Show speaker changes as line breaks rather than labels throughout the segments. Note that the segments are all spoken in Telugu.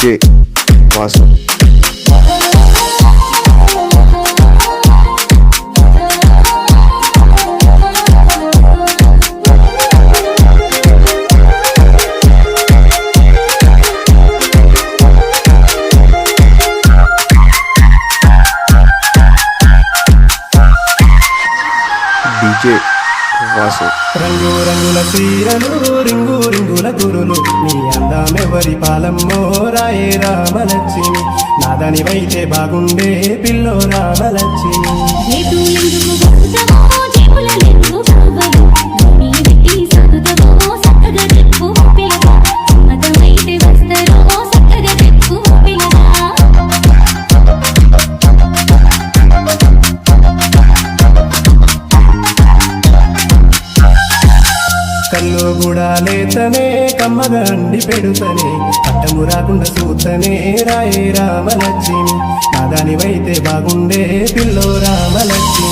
DJ Vasu. DJ Vasu.
రంగు రంగుల చీరలు రింగు రింగుల గురులు నీ అందమెవరి పాలమ్మో రాయే రామలక్ష్మి నాదనివైతే బాగుండే పిల్లో రామలక్ష్మి కళ్ళు కూడా లేతనే కమ్మగా అండి పెడుతనే పట్టము రాకుండా చూతనే రాయే రామలక్ష్మి నాదానివైతే బాగుండే పిల్లో రామలక్ష్మి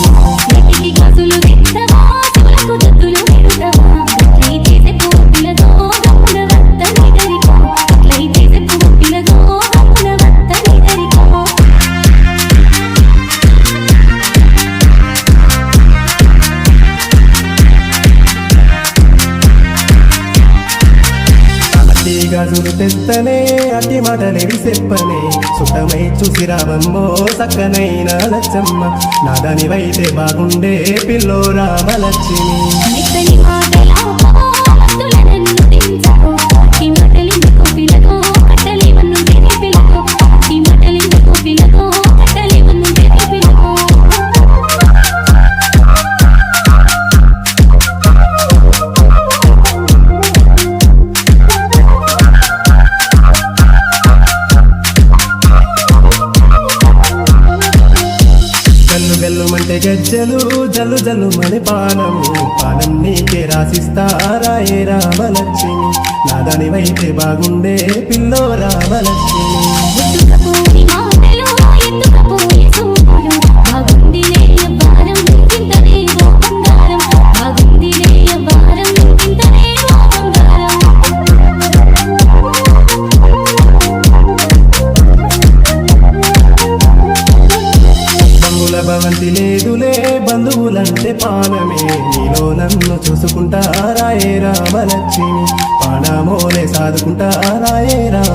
గాజులు తెస్తనే అట్టి మాటలేవి చెప్పనే సుఖమై చూసి రావమ్మో సక్కనైన లచ్చమ్మ నాదానివైతే బాగుండే పిల్లో రామలక్ష్మి గల్లుమంటే గజ్జలు జల్లు జల్లు మని పానం నీకే రాసిస్తారాయే రామలక్ష్మి నాదానివైతే బాగుండే పిల్లో రామలక్ష్మి భవంతి లేదులే బంధువులంటే పానమే నీలో నన్ను చూసుకుంటారాయే రామలక్ష్మి పానమోలే సాదుకుంటారాయే రామ